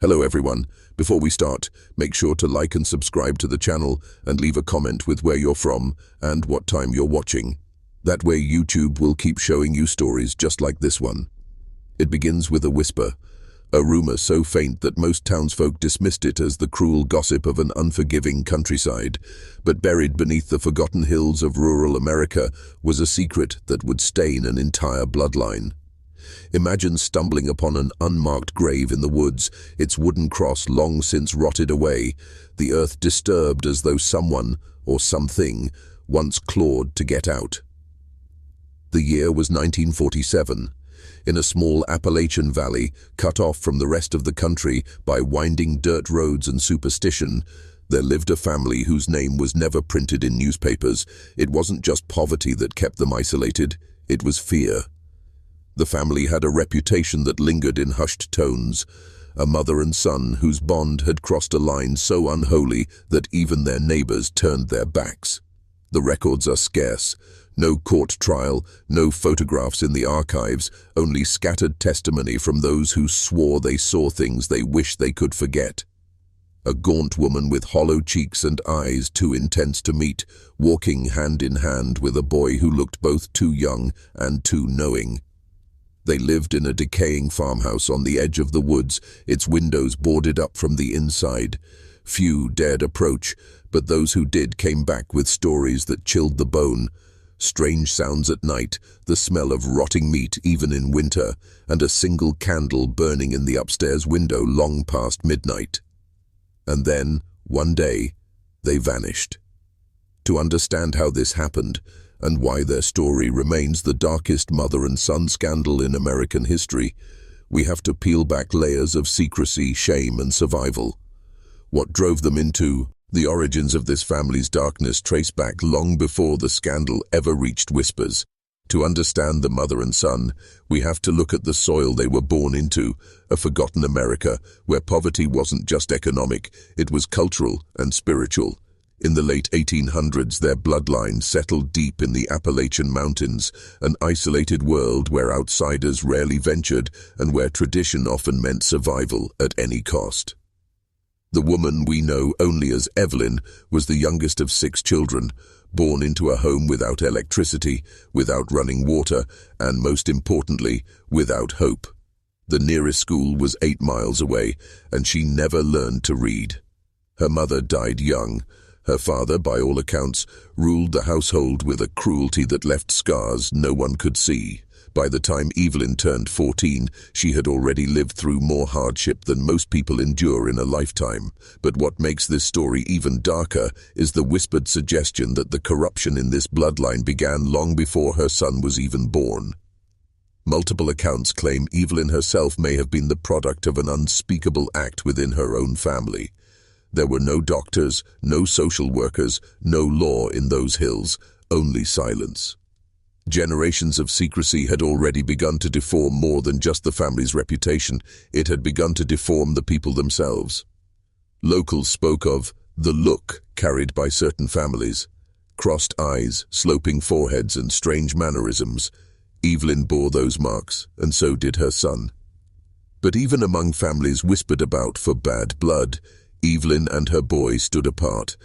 Hello everyone. Before we start, make sure to like and subscribe to the channel and leave a comment with where you're from and what time you're watching. That way YouTube will keep showing you stories just like this one. It begins with a whisper, a rumor so faint that most townsfolk dismissed it as the cruel gossip of an unforgiving countryside. But buried beneath the forgotten hills of rural America was a secret that would stain an entire bloodline. Imagine stumbling upon an unmarked grave in the woods, its wooden cross long since rotted away, the earth disturbed as though someone, or something, once clawed to get out. The year was 1947. In a small Appalachian valley, cut off from the rest of the country by winding dirt roads and superstition, there lived a family whose name was never printed in newspapers. It wasn't just poverty that kept them isolated, it was fear. The family had a reputation that lingered in hushed tones, a mother and son whose bond had crossed a line so unholy that even their neighbors turned their backs. The records are scarce. No court trial, no photographs in the archives, only scattered testimony from those who swore they saw things they wished they could forget. A gaunt woman with hollow cheeks and eyes too intense to meet, walking hand in hand with a boy who looked both too young and too knowing. They lived in a decaying farmhouse on the edge of the woods, its windows boarded up from the inside. Few dared approach, but those who did came back with stories that chilled the bone. Strange sounds at night, the smell of rotting meat even in winter, and a single candle burning in the upstairs window long past midnight. And then, one day, they vanished. To understand how this happened, and why their story remains the darkest mother and son scandal in American history, we have to peel back layers of secrecy, shame, and survival. What drove them into the origins of this family's darkness trace back long before the scandal ever reached whispers. To understand the mother and son, we have to look at the soil they were born into, a forgotten America where poverty wasn't just economic, it was cultural and spiritual. In the late 1800s, their bloodline settled deep in the Appalachian Mountains, an isolated world where outsiders rarely ventured and where tradition often meant survival at any cost. The woman we know only as Evelyn was the youngest of 6 children, born into a home without electricity, without running water, and most importantly, without hope. The nearest school was 8 miles away, and she never learned to read. Her mother died young. Her father, by all accounts, ruled the household with a cruelty that left scars no one could see. By the time Evelyn turned 14, she had already lived through more hardship than most people endure in a lifetime. But what makes this story even darker is the whispered suggestion that the corruption in this bloodline began long before her son was even born. Multiple accounts claim Evelyn herself may have been the product of an unspeakable act within her own family. There were no doctors, no social workers, no law in those hills, only silence. Generations of secrecy had already begun to deform more than just the family's reputation. It had begun to deform the people themselves. Locals spoke of the look carried by certain families. Crossed eyes, sloping foreheads, and strange mannerisms. Evelyn bore those marks, and so did her son. But even among families whispered about for bad blood, Evelyn and her boy stood apart.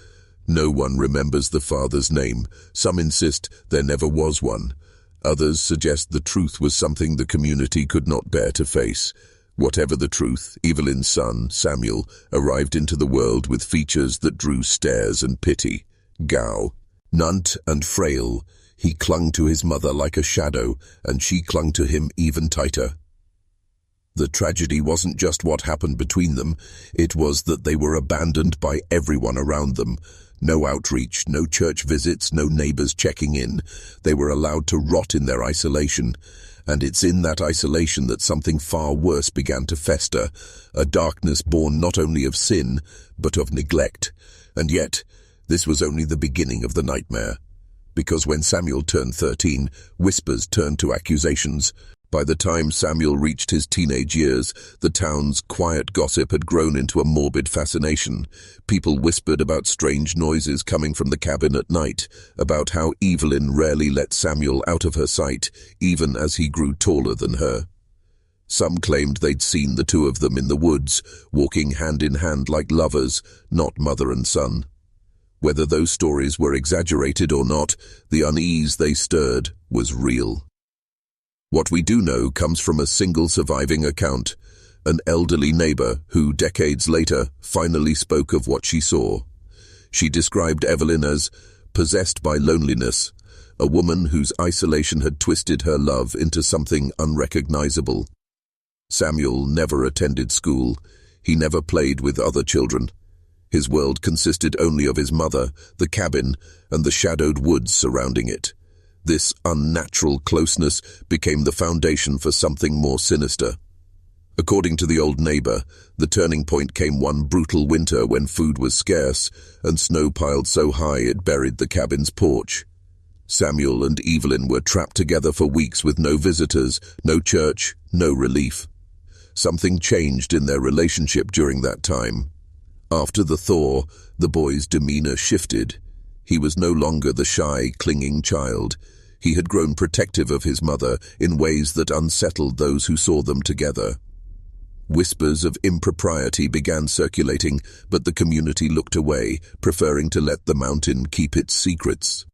No one remembers the father's name. Some insist there never was one. Others suggest the truth was something the community could not bear to face. Whatever the truth, Evelyn's son, Samuel, arrived into the world with features that drew stares and pity. Gaunt and frail, he clung to his mother like a shadow, and she clung to him even tighter. The tragedy wasn't just what happened between them, it was that they were abandoned by everyone around them. No outreach, no church visits, no neighbors checking in. They were allowed to rot in their isolation. And it's in that isolation that something far worse began to fester, a darkness born not only of sin, but of neglect. And yet, this was only the beginning of the nightmare. Because when Samuel turned 13, whispers turned to accusations. By the time Samuel reached his teenage years, the town's quiet gossip had grown into a morbid fascination. People whispered about strange noises coming from the cabin at night, about how Evelyn rarely let Samuel out of her sight, even as he grew taller than her. Some claimed they'd seen the two of them in the woods, walking hand in hand like lovers, not mother and son. Whether those stories were exaggerated or not, the unease they stirred was real. What we do know comes from a single surviving account, an elderly neighbor who, decades later, finally spoke of what she saw. She described Evelyn as possessed by loneliness, a woman whose isolation had twisted her love into something unrecognizable. Samuel never attended school. He never played with other children. His world consisted only of his mother, the cabin, and the shadowed woods surrounding it. This unnatural closeness became the foundation for something more sinister. According to the old neighbor, the turning point came one brutal winter when food was scarce and snow piled so high it buried the cabin's porch. Samuel and Evelyn were trapped together for weeks with no visitors, no church, no relief. Something changed in their relationship during that time. After the thaw, the boy's demeanor shifted. He was no longer the shy, clinging child. He had grown protective of his mother in ways that unsettled those who saw them together. Whispers of impropriety began circulating, but the community looked away, preferring to let the mountain keep its secrets.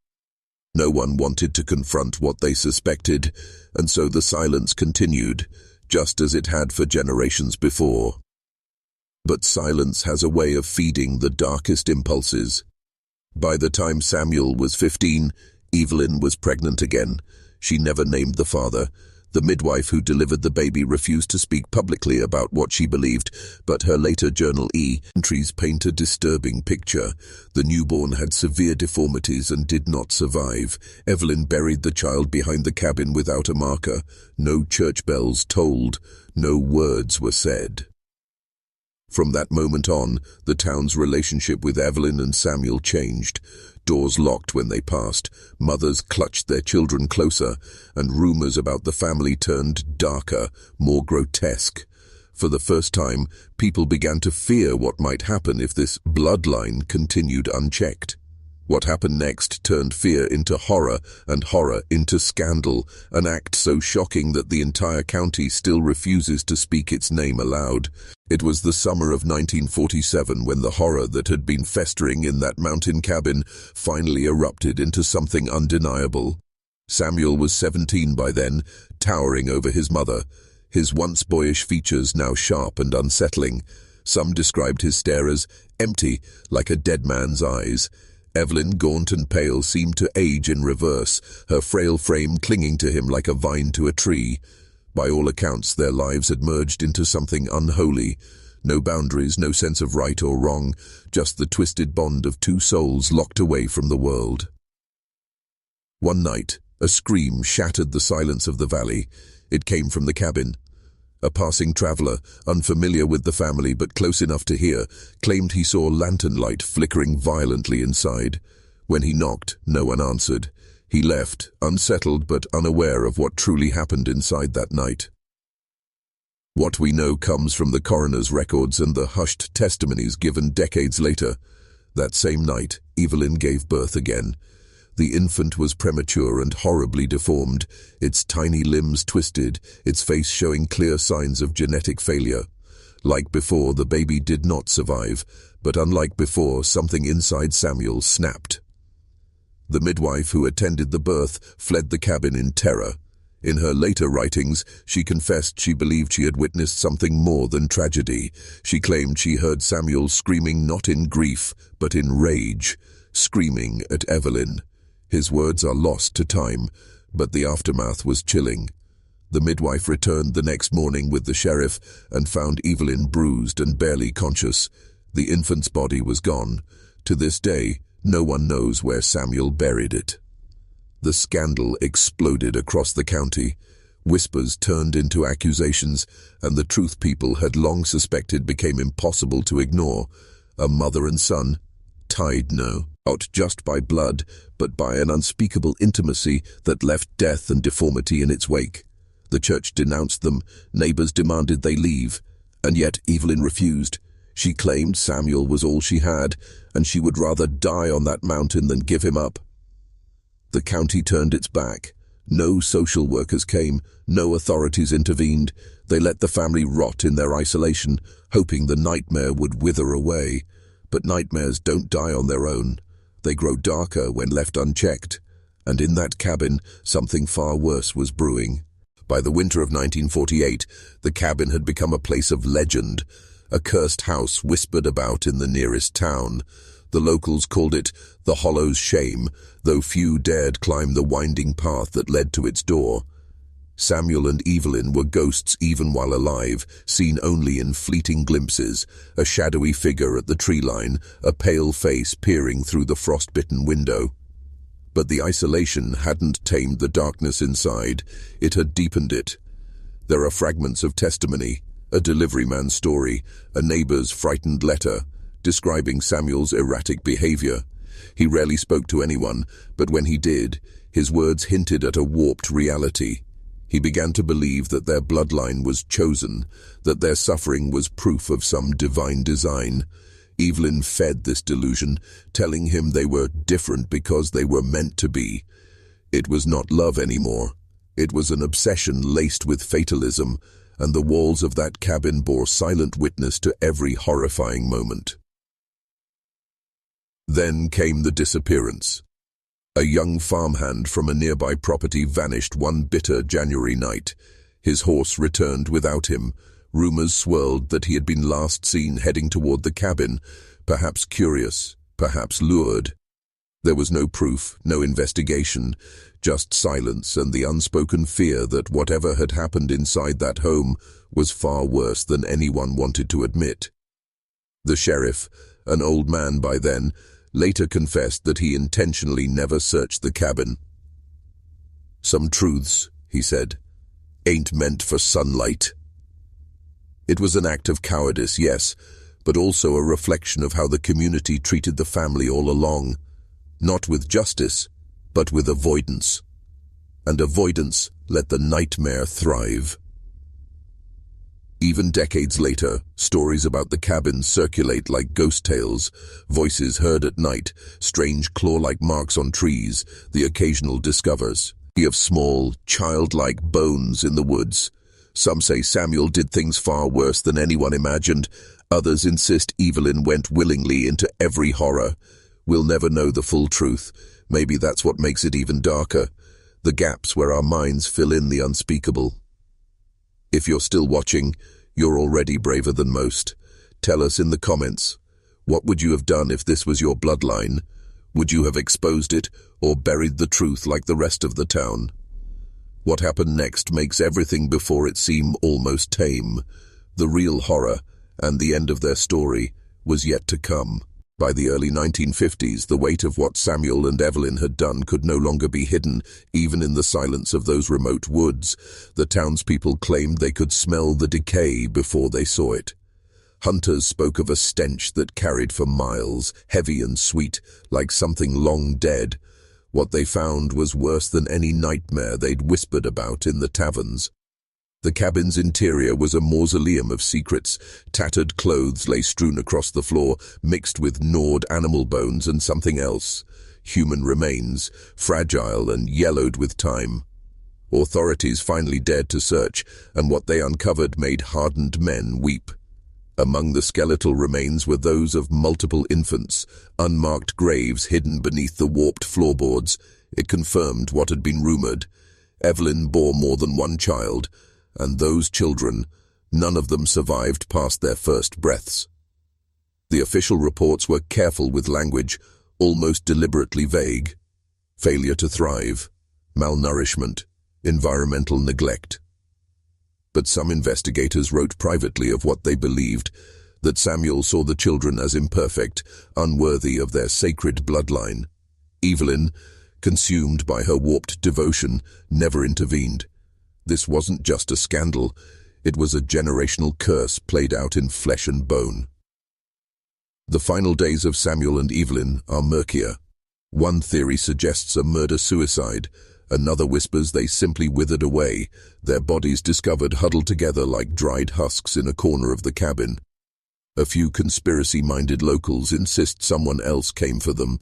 No one wanted to confront what they suspected, and so the silence continued, just as it had for generations before. But silence has a way of feeding the darkest impulses. By the time Samuel was 15, Evelyn was pregnant again. She never named the father. The midwife who delivered the baby refused to speak publicly about what she believed, but her later journal entries paint a disturbing picture. The newborn had severe deformities and did not survive. Evelyn buried the child behind the cabin without a marker. No church bells tolled. No words were said. From that moment on, the town's relationship with Evelyn and Samuel changed. Doors locked when they passed, mothers clutched their children closer, and rumors about the family turned darker, more grotesque. For the first time, people began to fear what might happen if this bloodline continued unchecked. What happened next turned fear into horror and horror into scandal, an act so shocking that the entire county still refuses to speak its name aloud. It was the summer of 1947 when the horror that had been festering in that mountain cabin finally erupted into something undeniable. Samuel was 17 by then, towering over his mother, his once boyish features now sharp and unsettling. Some described his stare as empty, like a dead man's eyes. Evelyn, gaunt and pale, seemed to age in reverse, her frail frame clinging to him like a vine to a tree. By all accounts, their lives had merged into something unholy. No boundaries, no sense of right or wrong, just the twisted bond of two souls locked away from the world. One night, a scream shattered the silence of the valley. It came from the cabin. A passing traveler, unfamiliar with the family but close enough to hear, claimed he saw lantern light flickering violently inside. When he knocked, no one answered. He left, unsettled but unaware of what truly happened inside that night. What we know comes from the coroner's records and the hushed testimonies given decades later. That same night, Evelyn gave birth again. The infant was premature and horribly deformed, its tiny limbs twisted, its face showing clear signs of genetic failure. Like before, the baby did not survive, but unlike before, something inside Samuel snapped. The midwife who attended the birth fled the cabin in terror. In her later writings, she confessed she believed she had witnessed something more than tragedy. She claimed she heard Samuel screaming not in grief, but in rage, screaming at Evelyn. His words are lost to time, but the aftermath was chilling. The midwife returned the next morning with the sheriff and found Evelyn bruised and barely conscious. The infant's body was gone. To this day, no one knows where Samuel buried it. The scandal exploded across the county. Whispers turned into accusations, and the truth people had long suspected became impossible to ignore. A mother and son, tied not just by blood, but by an unspeakable intimacy that left death and deformity in its wake. The church denounced them, neighbors demanded they leave, and yet Evelyn refused. She claimed Samuel was all she had, and she would rather die on that mountain than give him up. The county turned its back. No social workers came, no authorities intervened. They let the family rot in their isolation, hoping the nightmare would wither away. But nightmares don't die on their own. They grow darker when left unchecked. And in that cabin, something far worse was brewing. By the winter of 1948, the cabin had become a place of legend, a cursed house whispered about in the nearest town. The locals called it the Hollow's Shame, though few dared climb the winding path that led to its door. Samuel and Evelyn were ghosts even while alive, seen only in fleeting glimpses, a shadowy figure at the tree line, a pale face peering through the frost-bitten window. But the isolation hadn't tamed the darkness inside, it had deepened it. There are fragments of testimony, a delivery man's story, a neighbor's frightened letter, describing Samuel's erratic behavior. He rarely spoke to anyone, but when he did, his words hinted at a warped reality. He began to believe that their bloodline was chosen, that their suffering was proof of some divine design. Evelyn fed this delusion, telling him they were different because they were meant to be. It was not love anymore. It was an obsession laced with fatalism, and the walls of that cabin bore silent witness to every horrifying moment. Then came the disappearance. A young farmhand from a nearby property vanished one bitter January night. His horse returned without him. Rumors swirled that he had been last seen heading toward the cabin, perhaps curious, perhaps lured. There was no proof, no investigation, just silence and the unspoken fear that whatever had happened inside that home was far worse than anyone wanted to admit. The sheriff, an old man by then, later confessed that he intentionally never searched the cabin. "Some truths," he said, "ain't meant for sunlight." It was an act of cowardice, yes, but also a reflection of how the community treated the family all along, not with justice, but with avoidance. And avoidance let the nightmare thrive. Even decades later, stories about the cabin circulate like ghost tales, voices heard at night, strange claw-like marks on trees, the occasional discoveries of small, childlike bones in the woods. Some say Samuel did things far worse than anyone imagined. Others insist Evelyn went willingly into every horror. We'll never know the full truth. Maybe that's what makes it even darker. The gaps where our minds fill in the unspeakable. If you're still watching, you're already braver than most. Tell us in the comments, what would you have done if this was your bloodline? Would you have exposed it or buried the truth like the rest of the town? What happened next makes everything before it seem almost tame. The real horror, and the end of their story, was yet to come. By the early 1950s, the weight of what Samuel and Evelyn had done could no longer be hidden, even in the silence of those remote woods. The townspeople claimed they could smell the decay before they saw it. Hunters spoke of a stench that carried for miles, heavy and sweet, like something long dead. What they found was worse than any nightmare they'd whispered about in the taverns. The cabin's interior was a mausoleum of secrets. Tattered clothes lay strewn across the floor, mixed with gnawed animal bones and something else. Human remains, fragile and yellowed with time. Authorities finally dared to search, and what they uncovered made hardened men weep. Among the skeletal remains were those of multiple infants, unmarked graves hidden beneath the warped floorboards. It confirmed what had been rumored. Evelyn bore more than one child, and those children, none of them survived past their first breaths. The official reports were careful with language, almost deliberately vague. Failure to thrive, malnourishment, environmental neglect. But some investigators wrote privately of what they believed, that Samuel saw the children as imperfect, unworthy of their sacred bloodline. Evelyn, consumed by her warped devotion, never intervened. This wasn't just a scandal, it was a generational curse played out in flesh and bone. The final days of Samuel and Evelyn are murkier. One theory suggests a murder-suicide, another whispers they simply withered away, their bodies discovered huddled together like dried husks in a corner of the cabin. A few conspiracy-minded locals insist someone else came for them,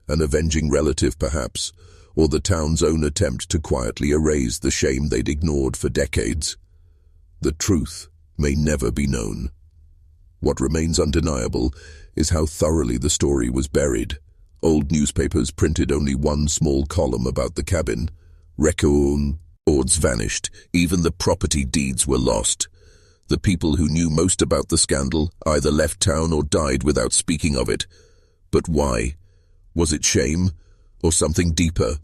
an avenging relative perhaps, or the town's own attempt to quietly erase the shame they'd ignored for decades. The truth may never be known. What remains undeniable is how thoroughly the story was buried. Old newspapers printed only one small column about the cabin. Records vanished. Even the property deeds were lost. The people who knew most about the scandal either left town or died without speaking of it. But why? Was it shame or something deeper?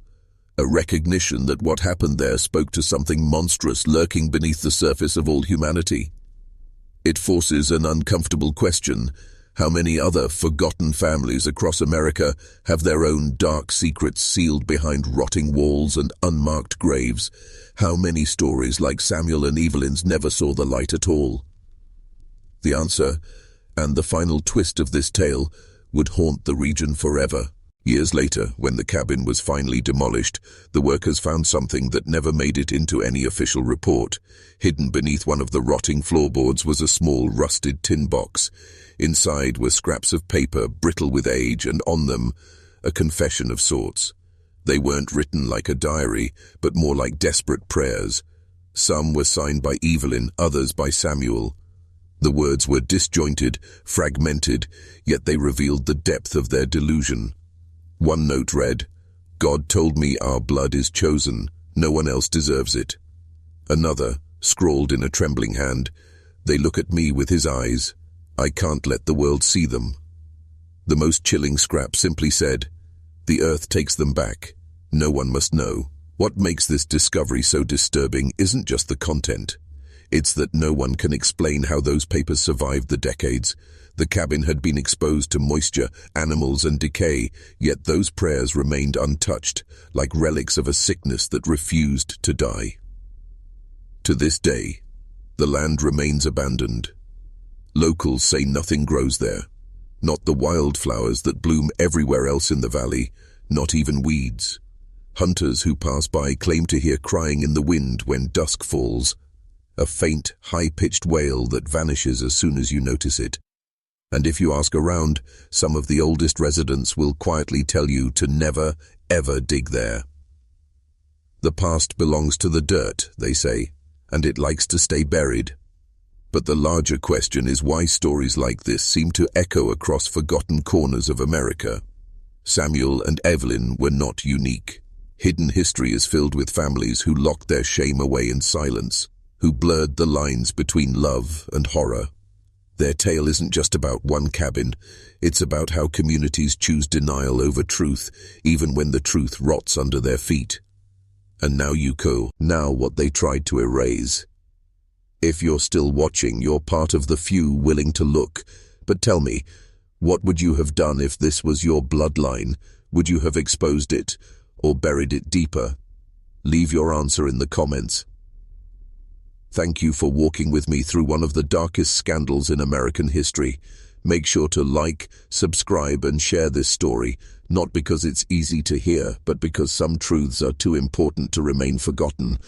A recognition that what happened there spoke to something monstrous lurking beneath the surface of all humanity. It forces an uncomfortable question. How many other forgotten families across America have their own dark secrets sealed behind rotting walls and unmarked graves? How many stories like Samuel and Evelyn's never saw the light at all? The answer, and the final twist of this tale, would haunt the region forever. Years later, when the cabin was finally demolished, the workers found something that never made it into any official report. Hidden beneath one of the rotting floorboards was a small, rusted tin box. Inside were scraps of paper, brittle with age, and on them, a confession of sorts. They weren't written like a diary, but more like desperate prayers. Some were signed by Evelyn, others by Samuel. The words were disjointed, fragmented, yet they revealed the depth of their delusion. One note read, "God told me our blood is chosen. No one else deserves it." Another, scrawled in a trembling hand, "They look at me with his eyes. I can't let the world see them." The most chilling scrap simply said, "The earth takes them back. No one must know." What makes this discovery so disturbing isn't just the content. It's that no one can explain how those papers survived the decades. The cabin had been exposed to moisture, animals, and decay, yet those prayers remained untouched, like relics of a sickness that refused to die. To this day, the land remains abandoned. Locals say nothing grows there. Not the wildflowers that bloom everywhere else in the valley, not even weeds. Hunters who pass by claim to hear crying in the wind when dusk falls, a faint, high-pitched wail that vanishes as soon as you notice it. And if you ask around, some of the oldest residents will quietly tell you to never, ever dig there. The past belongs to the dirt, they say, and it likes to stay buried. But the larger question is why stories like this seem to echo across forgotten corners of America. Samuel and Evelyn were not unique. Hidden history is filled with families who locked their shame away in silence, who blurred the lines between love and horror. Their tale isn't just about one cabin, it's about how communities choose denial over truth, even when the truth rots under their feet. And now what they tried to erase. If you're still watching, you're part of the few willing to look. But tell me, what would you have done if this was your bloodline? Would you have exposed it, or buried it deeper? Leave your answer in the comments. Thank you for walking with me through one of the darkest scandals in American history. Make sure to like, subscribe, and share this story, not because it's easy to hear, but because some truths are too important to remain forgotten.